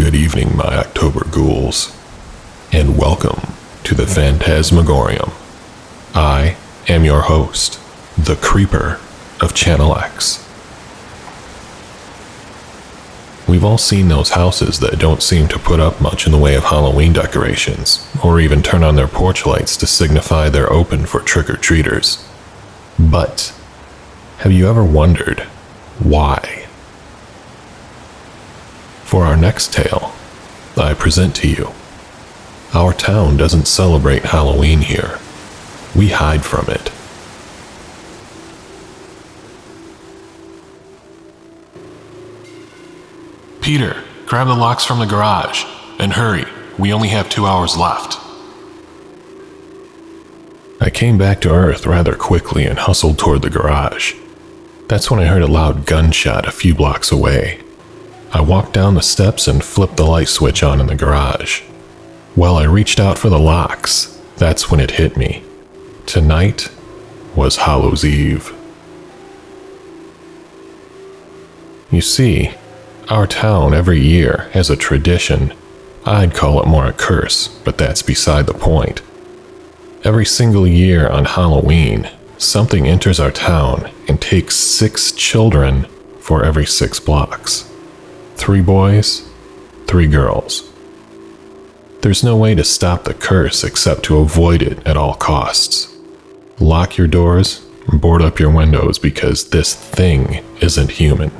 Good evening, my October ghouls, and welcome to the Phantasmagorium. I am your host, the Creeper of Channel X. We've all seen those houses that don't seem to put up much in the way of Halloween decorations, or even turn on their porch lights to signify they're open for trick-or-treaters. But, have you ever wondered why? For our next tale, I present to you, our town doesn't celebrate Halloween here. We hide from it. Peter, grab the locks from the garage, and hurry, we only have 2 hours left. I came back to Earth rather quickly and hustled toward the garage. That's when I heard a loud gunshot a few blocks away. I walked down the steps and flipped the light switch on in the garage. While I reached out for the locks, that's when it hit me. Tonight was Hallows' Eve. You see, our town every year has a tradition. I'd call it more a curse, but that's beside the point. Every single year on Halloween, something enters our town and takes 6 children for every 6 blocks. 3 boys, 3 girls. There's no way to stop the curse except to avoid it at all costs. Lock your doors, board up your windows because this thing isn't human.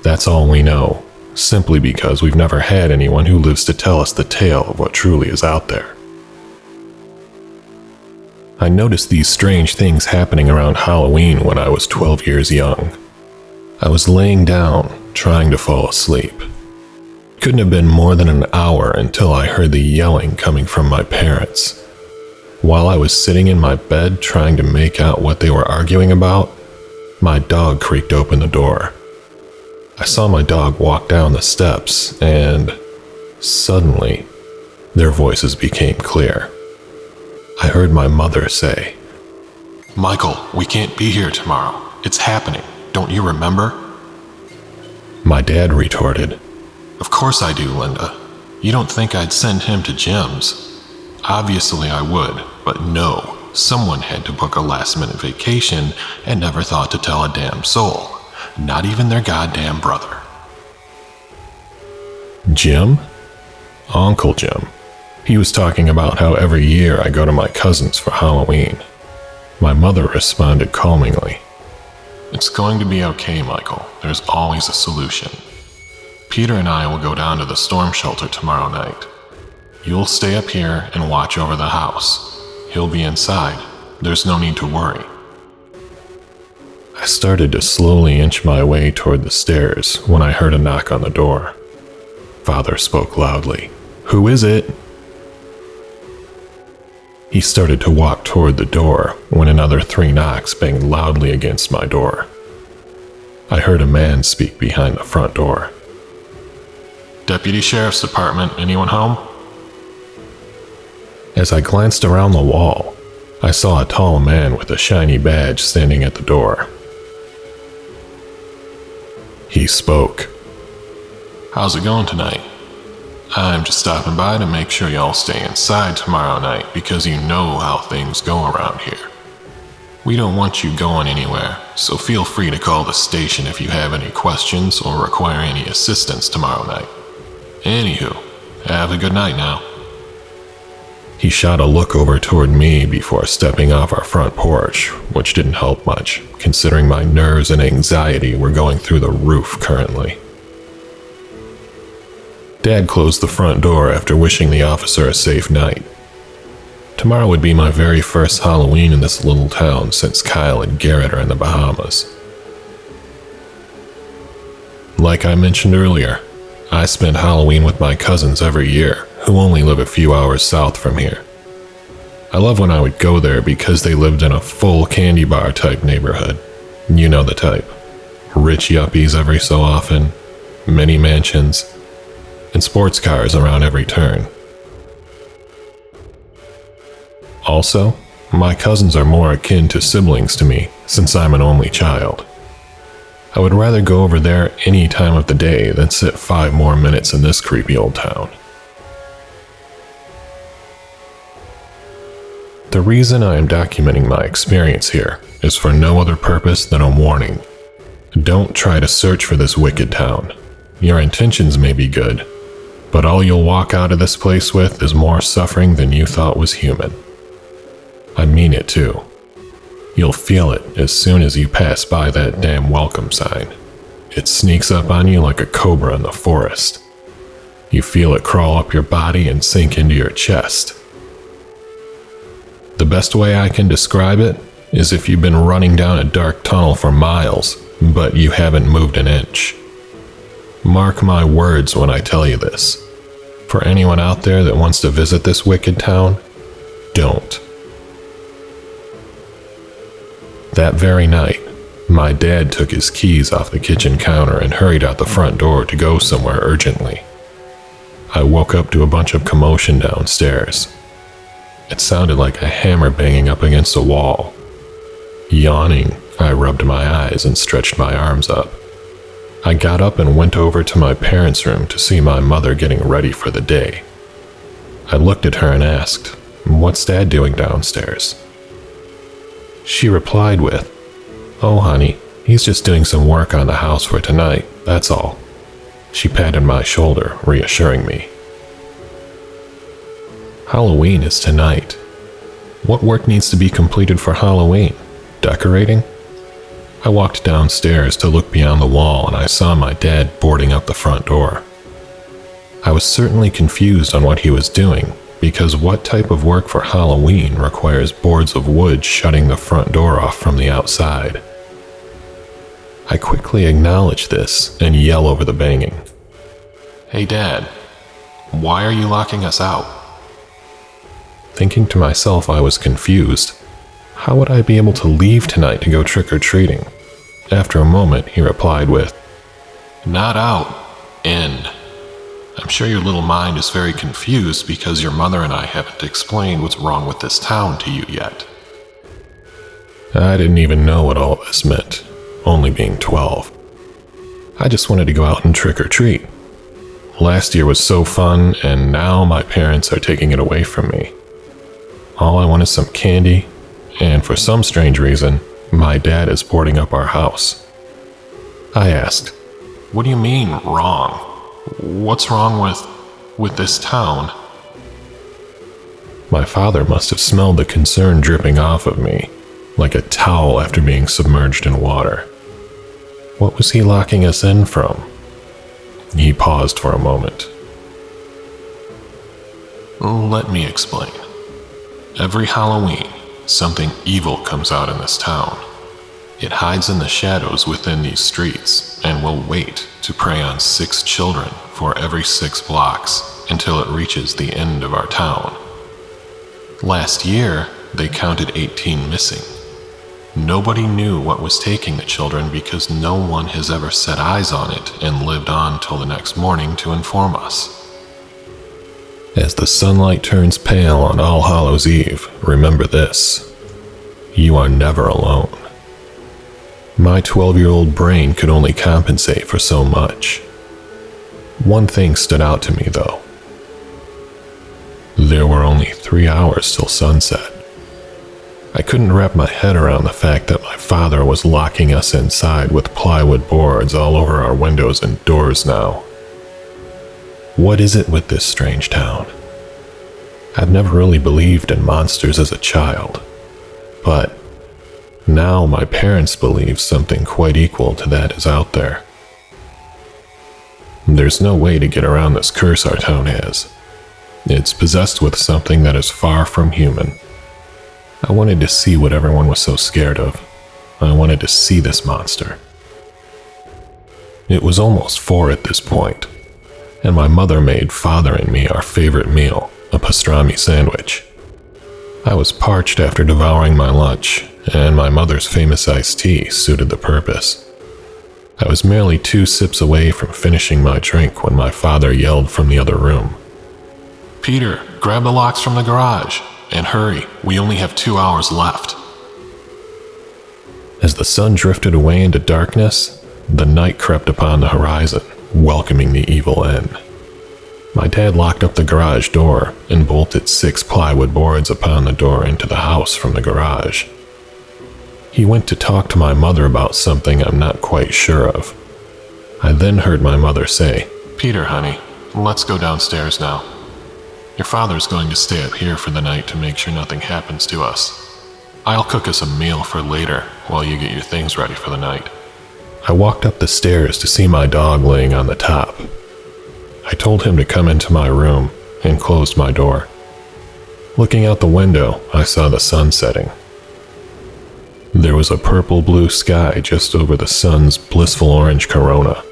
That's all we know, simply because we've never had anyone who lives to tell us the tale of what truly is out there. I noticed these strange things happening around Halloween when I was 12 years young. I was laying down, trying to fall asleep. Couldn't have been more than an hour until I heard the yelling coming from my parents. While I was sitting in my bed trying to make out what they were arguing about, my dog creaked open the door. I saw my dog walk down the steps, and suddenly, their voices became clear. I heard my mother say, Michael, we can't be here tomorrow. It's happening. Don't you remember? My dad retorted, Of course I do, Linda. You don't think I'd send him to Jim's? Obviously I would, but no. Someone had to book a last-minute vacation and never thought to tell a damn soul. Not even their goddamn brother. Jim? Uncle Jim. He was talking about how every year I go to my cousin's for Halloween. My mother responded calmingly. It's going to be okay, Michael. There's always a solution. Peter and I will go down to the storm shelter tomorrow night. You'll stay up here and watch over the house. He'll be inside. There's no need to worry. I started to slowly inch my way toward the stairs when I heard a knock on the door. Father spoke loudly. Who is it? He started to walk toward the door when another 3 knocks banged loudly against my door. I heard a man speak behind the front door. Deputy Sheriff's Department, anyone home? As I glanced around the wall, I saw a tall man with a shiny badge standing at the door. He spoke. How's it going tonight? I'm just stopping by to make sure y'all stay inside tomorrow night because you know how things go around here. We don't want you going anywhere, so feel free to call the station if you have any questions or require any assistance tomorrow night. Anywho, have a good night now. He shot a look over toward me before stepping off our front porch, which didn't help much, considering my nerves and anxiety were going through the roof currently. Dad closed the front door after wishing the officer a safe night. Tomorrow would be my very first Halloween in this little town since Kyle and Garrett are in the Bahamas. Like I mentioned earlier, I spend Halloween with my cousins every year, who only live a few hours south from here. I love when I would go there because they lived in a full candy bar type neighborhood. You know the type. Rich yuppies every so often, many mansions, and sports cars around every turn. Also, my cousins are more akin to siblings to me since I'm an only child. I would rather go over there any time of the day than sit 5 more minutes in this creepy old town. The reason I am documenting my experience here is for no other purpose than a warning. Don't try to search for this wicked town. Your intentions may be good, but all you'll walk out of this place with is more suffering than you thought was human. I mean it too. You'll feel it as soon as you pass by that damn welcome sign. It sneaks up on you like a cobra in the forest. You feel it crawl up your body and sink into your chest. The best way I can describe it is if you've been running down a dark tunnel for miles, but you haven't moved an inch. Mark my words when I tell you this. For anyone out there that wants to visit this wicked town, don't. That very night, my dad took his keys off the kitchen counter and hurried out the front door to go somewhere urgently. I woke up to a bunch of commotion downstairs. It sounded like a hammer banging up against a wall. Yawning, I rubbed my eyes and stretched my arms up. I got up and went over to my parents' room to see my mother getting ready for the day. I looked at her and asked, "What's Dad doing downstairs?" She replied with, "Oh honey, he's just doing some work on the house for tonight, that's all." She patted my shoulder, reassuring me. Halloween is tonight. What work needs to be completed for Halloween? Decorating? I walked downstairs to look beyond the wall and I saw my dad boarding up the front door. I was certainly confused on what he was doing, because what type of work for Halloween requires boards of wood shutting the front door off from the outside? I quickly acknowledge this and yell over the banging. "Hey Dad, why are you locking us out?" Thinking to myself I was confused. How would I be able to leave tonight to go trick-or-treating? After a moment, he replied with, "Not out, in. I'm sure your little mind is very confused because your mother and I haven't explained what's wrong with this town to you yet." I didn't even know what all this meant, only being 12. I just wanted to go out and trick-or-treat. Last year was so fun, and now my parents are taking it away from me. All I want is some candy, and for some strange reason, my dad is boarding up our house. I asked, "What do you mean, wrong? What's wrong with this town?" My father must have smelled the concern dripping off of me, like a towel after being submerged in water. What was he locking us in from? He paused for a moment. "Let me explain. Every Halloween, something evil comes out in this town. It hides in the shadows within these streets and will wait to prey on 6 children for every 6 blocks until it reaches the end of our town. Last year, they counted 18 missing. Nobody knew what was taking the children because no one has ever set eyes on it and lived on till the next morning to inform us. As the sunlight turns pale on All Hallows Eve, remember this: you are never alone." My 12-year-old brain could only compensate for so much. One thing stood out to me, though. There were only 3 hours till sunset. I couldn't wrap my head around the fact that my father was locking us inside with plywood boards all over our windows and doors now. What is it with this strange town? I'd never really believed in monsters as a child, but now my parents believe something quite equal to that is out there. There's no way to get around this curse our town has. It's possessed with something that is far from human. I wanted to see what everyone was so scared of. I wanted to see this monster. It was almost 4 at this point, and my mother made Father and me our favorite meal, a pastrami sandwich. I was parched after devouring my lunch, and my mother's famous iced tea suited the purpose. I was merely 2 sips away from finishing my drink when my father yelled from the other room, "Peter, grab the locks from the garage, and hurry, we only have 2 hours left." As the sun drifted away into darkness, The night crept upon the horizon, welcoming the evil end. My dad locked up the garage door and bolted 6 plywood boards upon the door into the house from the garage. He went to talk to my mother about something I'm not quite sure of. I then heard my mother say, "Peter, honey, let's go downstairs now. Your father's going to stay up here for the night to make sure nothing happens to us. I'll cook us a meal for later while you get your things ready for the night." I walked up the stairs to see my dog laying on the top. I told him to come into my room and closed my door. Looking out the window, I saw the sun setting. There was a purple-blue sky just over the sun's blissful orange corona.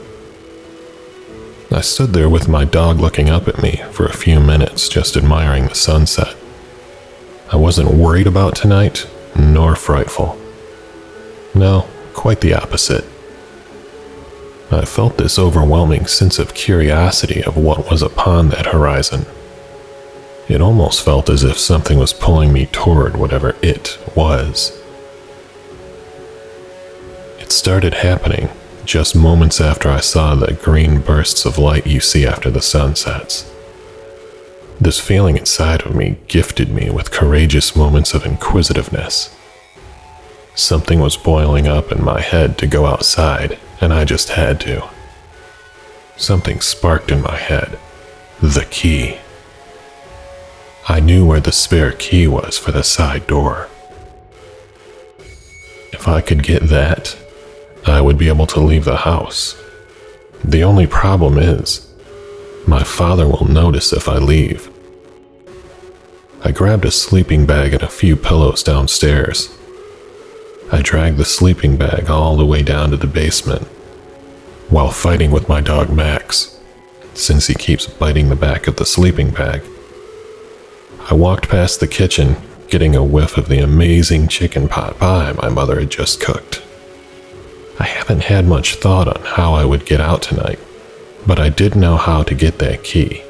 I stood there with my dog looking up at me for a few minutes, just admiring the sunset. I wasn't worried about tonight, nor frightful. No, quite the opposite. I felt this overwhelming sense of curiosity of what was upon that horizon. It almost felt as if something was pulling me toward whatever it was. It started happening just moments after I saw the green bursts of light you see after the sun sets. This feeling inside of me gifted me with courageous moments of inquisitiveness. Something was boiling up in my head to go outside, and I just had to. Something sparked in my head. The key. I knew where the spare key was for the side door. If I could get that, I would be able to leave the house. The only problem is, my father will notice if I leave. I grabbed a sleeping bag and a few pillows downstairs. I dragged the sleeping bag all the way down to the basement, while fighting with my dog Max, since he keeps biting the back of the sleeping bag. I walked past the kitchen, getting a whiff of the amazing chicken pot pie my mother had just cooked. I haven't had much thought on how I would get out tonight, but I did know how to get that key.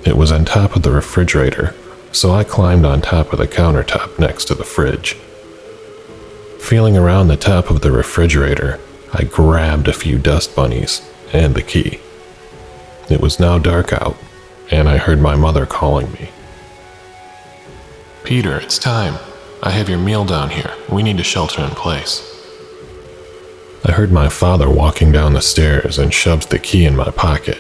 It was on top of the refrigerator, so I climbed on top of the countertop next to the fridge. Feeling around the top of the refrigerator, I grabbed a few dust bunnies and the key. It was now dark out, and I heard my mother calling me. "Peter, it's time. I have your meal down here. We need to shelter in place." I heard my father walking down the stairs and shoved the key in my pocket.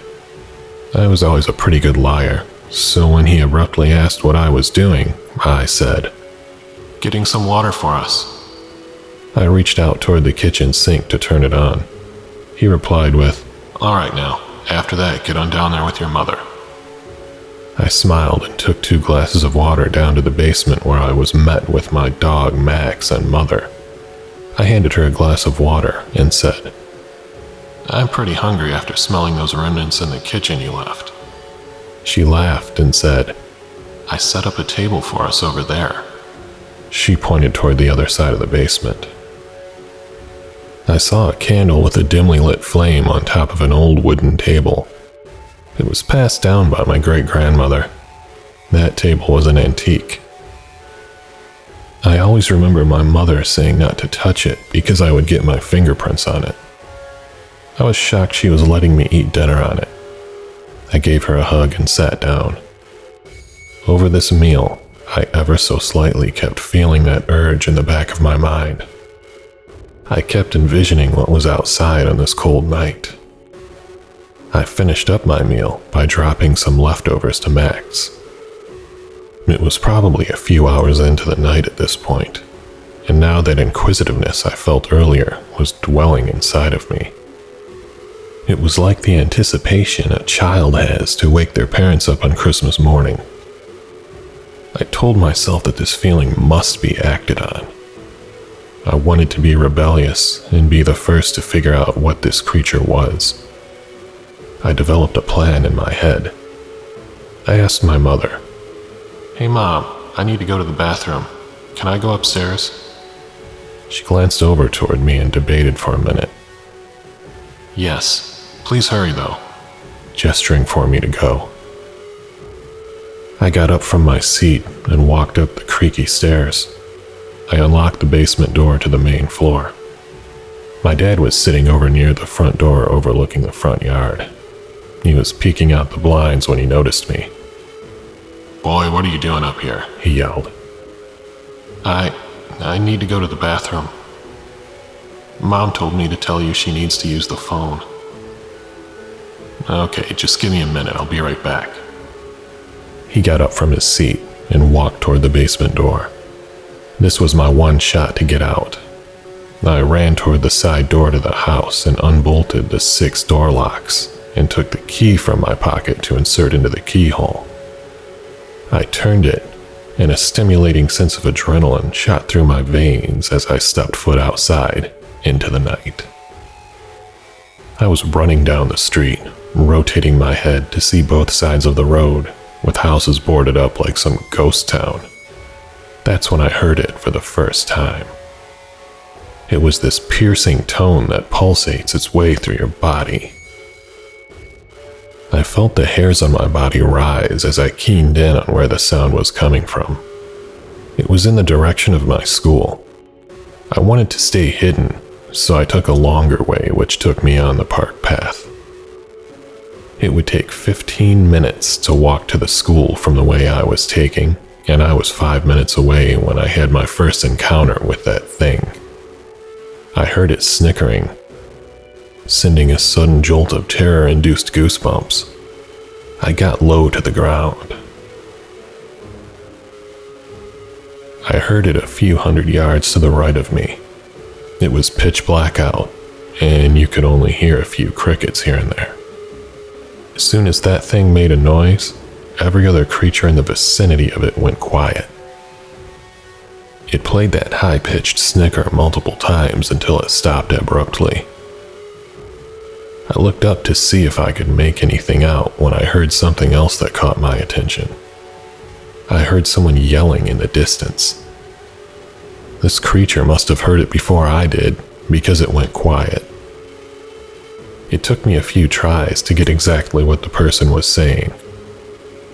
I was always a pretty good liar, so when he abruptly asked what I was doing, I said, "Getting some water for us." I reached out toward the kitchen sink to turn it on. He replied with, "All right now, after that, get on down there with your mother." I smiled and took 2 glasses of water down to the basement where I was met with my dog Max and mother. I handed her a glass of water and said, "I'm pretty hungry after smelling those remnants in the kitchen you left." She laughed and said, "I set up a table for us over there." She pointed toward the other side of the basement. I saw a candle with a dimly lit flame on top of an old wooden table. It was passed down by my great-grandmother. That table was an antique. I always remember my mother saying not to touch it because I would get my fingerprints on it. I was shocked she was letting me eat dinner on it. I gave her a hug and sat down. Over this meal, I ever so slightly kept feeling that urge in the back of my mind. I kept envisioning what was outside on this cold night. I finished up my meal by dropping some leftovers to Max. It was probably a few hours into the night at this point, and now that inquisitiveness I felt earlier was dwelling inside of me. It was like the anticipation a child has to wake their parents up on Christmas morning. I told myself that this feeling must be acted on. I wanted to be rebellious and be the first to figure out what this creature was. I developed a plan in my head. I asked my mother, "Hey Mom, I need to go to the bathroom. Can I go upstairs?" She glanced over toward me and debated for a minute. "Yes, please hurry though," gesturing for me to go. I got up from my seat and walked up the creaky stairs. I unlocked the basement door to the main floor. My dad was sitting over near the front door overlooking the front yard. He was peeking out the blinds when he noticed me. "Boy, what are you doing up here?" He yelled. I need to go to the bathroom. Mom told me to tell you she needs to use the phone." "Okay, just give me a minute. I'll be right back." He got up from his seat and walked toward the basement door. This was my one shot to get out. I ran toward the side door to the house and unbolted the 6 door locks and took the key from my pocket to insert into the keyhole. I turned it, and a stimulating sense of adrenaline shot through my veins as I stepped foot outside into the night. I was running down the street, rotating my head to see both sides of the road, with houses boarded up like some ghost town. That's when I heard it for the first time. It was this piercing tone that pulsates its way through your body. I felt the hairs on my body rise as I keened in on where the sound was coming from. It was in the direction of my school. I wanted to stay hidden, so I took a longer way which took me on the park path. It would take 15 minutes to walk to the school from the way I was taking, and I was 5 minutes away when I had my first encounter with that thing. I heard it snickering, sending a sudden jolt of terror-induced goosebumps. I got low to the ground. I heard it a few hundred yards to the right of me. It was pitch black out, and you could only hear a few crickets here and there. As soon as that thing made a noise, every other creature in the vicinity of it went quiet. It played that high-pitched snicker multiple times until it stopped abruptly. I looked up to see if I could make anything out when I heard something else that caught my attention. I heard someone yelling in the distance. This creature must have heard it before I did, because it went quiet. It took me a few tries to get exactly what the person was saying.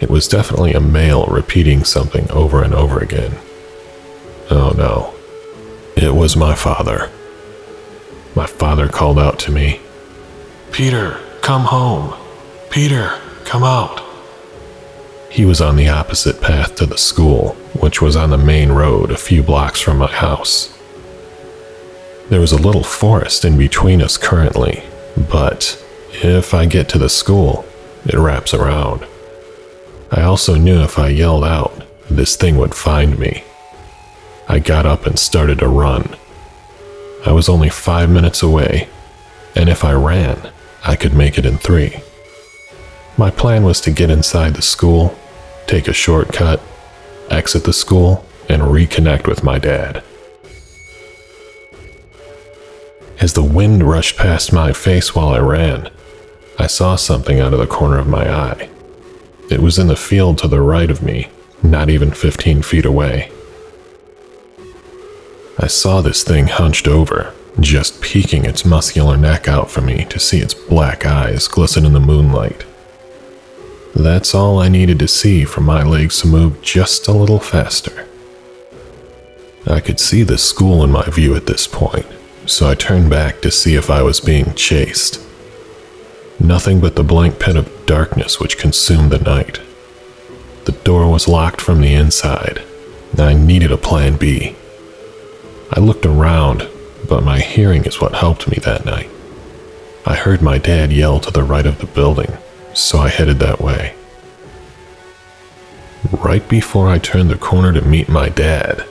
It was definitely a male repeating something over and over again. Oh no, it was my father. My father called out to me, "Peter, come home. Peter, come out." He was on the opposite path to the school, which was on the main road a few blocks from my house. There was a little forest in between us currently, but if I get to the school, it wraps around. I also knew if I yelled out, this thing would find me. I got up and started to run. I was only 5 minutes away, and if I ran, I could make it in 3. My plan was to get inside the school, take a shortcut, exit the school, and reconnect with my dad. As the wind rushed past my face while I ran, I saw something out of the corner of my eye. It was in the field to the right of me, not even 15 feet away. I saw this thing hunched over, just peeking its muscular neck out for me to see its black eyes glisten in the moonlight. That's all I needed to see for my legs to move just a little faster. I could see the school in my view at this point, so I turned back to see if I was being chased. Nothing but the blank pit of darkness which consumed the night. The door was locked from the inside, and I needed a plan B. I looked around, but my hearing is what helped me that night. I heard my dad yell to the right of the building, so I headed that way. Right before I turned the corner to meet my dad,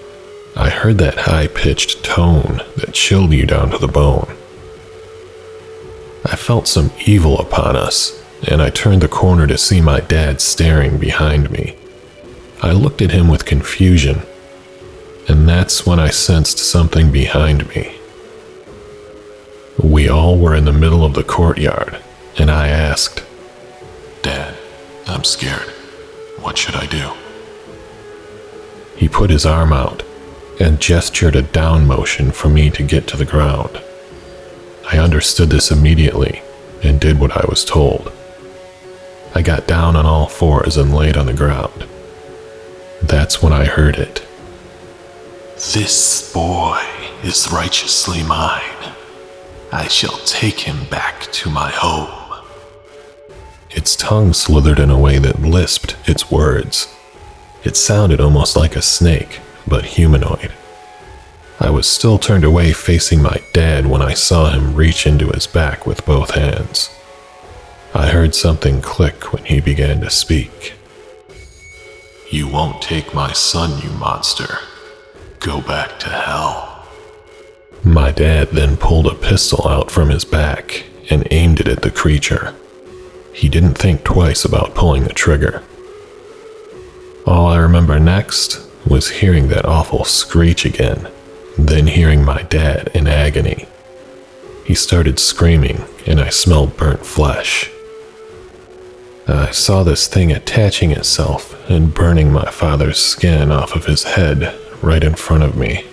I heard that high-pitched tone that chilled you down to the bone. I felt some evil upon us, and I turned the corner to see my dad staring behind me. I looked at him with confusion, and that's when I sensed something behind me. We all were in the middle of the courtyard, and I asked, "Dad, I'm scared. What should I do?" He put his arm out and gestured a down motion for me to get to the ground. I understood this immediately and did what I was told. I got down on all fours and laid on the ground. That's when I heard it. "This boy is righteously mine. I shall take him back to my home. Its tongue slithered in a way that lisped its words. It sounded almost like a snake, but humanoid. I was still turned away facing my dad when I saw him reach into his back with both hands. I heard something click when he began to speak. You won't take my son, you monster. Go back to hell. My dad then pulled a pistol out from his back and aimed it at the creature. He didn't think twice about pulling the trigger. All I remember next was hearing that awful screech again, then hearing my dad in agony. He started screaming, and I smelled burnt flesh. I saw this thing attaching itself and burning my father's skin off of his head right in front of me.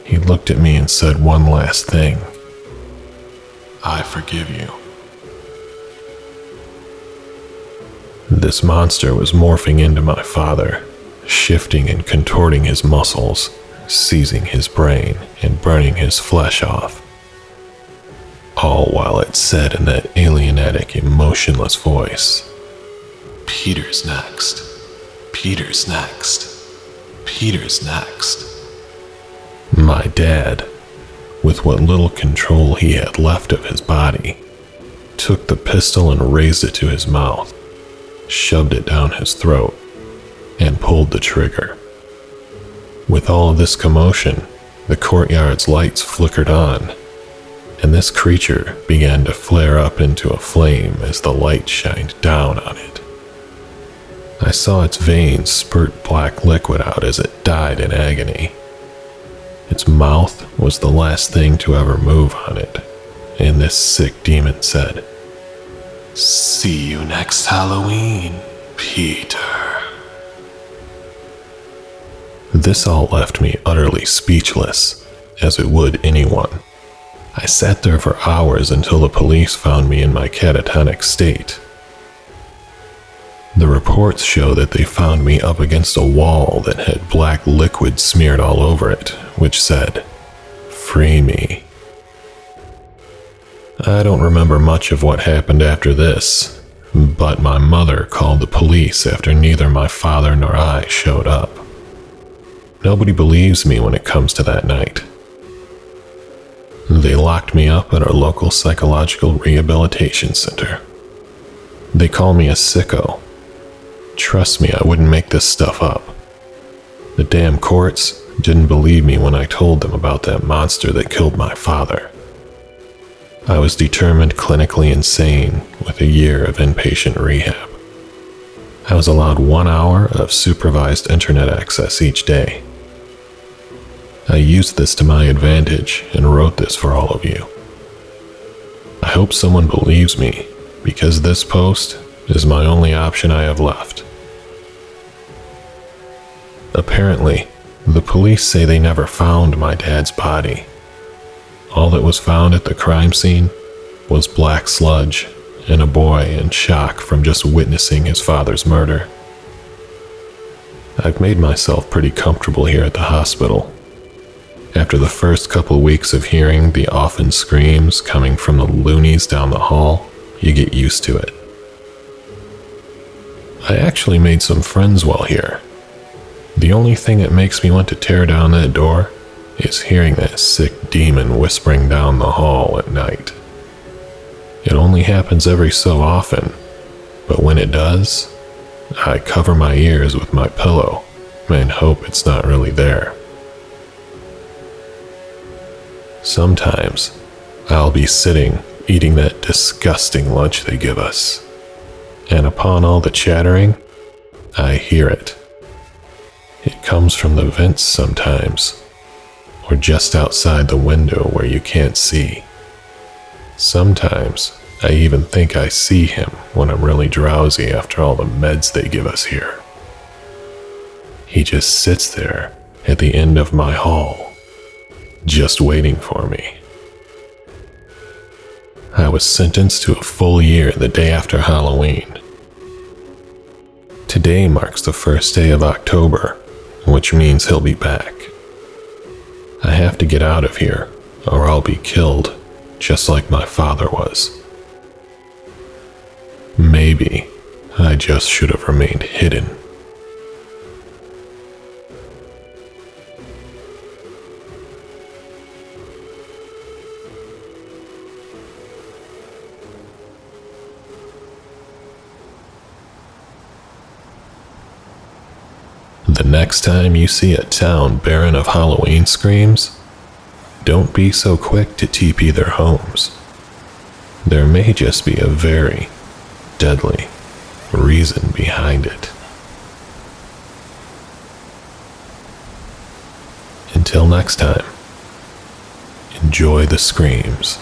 He looked at me and said one last thing. I forgive you. This monster was morphing into my father, shifting and contorting his muscles, seizing his brain and burning his flesh off. All while it said in that alienatic, emotionless voice, Peter's next. Peter's next. Peter's next. My dad, with what little control he had left of his body, took the pistol and raised it to his mouth, shoved it down his throat, and pulled the trigger. With all of this commotion, the courtyard's lights flickered on, and this creature began to flare up into a flame as the light shined down on it. I saw its veins spurt black liquid out as it died in agony. Its mouth was the last thing to ever move on it, and this sick demon said, See you next Halloween, Peter. This all left me utterly speechless, as it would anyone. I sat there for hours until the police found me in my catatonic state. The reports show that they found me up against a wall that had black liquid smeared all over it, which said, "Free me." I don't remember much of what happened after this, but my mother called the police after neither my father nor I showed up. Nobody believes me when it comes to that night. They locked me up at our local psychological rehabilitation center. They call me a sicko. Trust me, I wouldn't make this stuff up. The damn courts didn't believe me when I told them about that monster that killed my father. I was determined clinically insane with a year of inpatient rehab. I was allowed 1 hour of supervised internet access each day. I used this to my advantage and wrote this for all of you. I hope someone believes me, because this post is my only option I have left. Apparently, the police say they never found my dad's body. All that was found at the crime scene was black sludge and a boy in shock from just witnessing his father's murder. I've made myself pretty comfortable here at the hospital. After the first couple weeks of hearing the often screams coming from the loonies down the hall, you get used to it. I actually made some friends while here. The only thing that makes me want to tear down that door is hearing that sick demon whispering down the hall at night. It only happens every so often, but when it does, I cover my ears with my pillow and hope it's not really there. Sometimes, I'll be sitting eating that disgusting lunch they give us, and upon all the chattering, I hear it. It comes from the vents sometimes, or just outside the window where you can't see. Sometimes, I even think I see him when I'm really drowsy after all the meds they give us here. He just sits there at the end of my hall, just waiting for me. I was sentenced to a full year the day after Halloween. Today marks the first day of October, which means he'll be back. I have to get out of here, or I'll be killed just like my father was. Maybe I just should have remained hidden. The next time you see a town barren of Halloween screams, don't be so quick to TP their homes. There may just be a very deadly reason behind it. Until next time, enjoy the screams.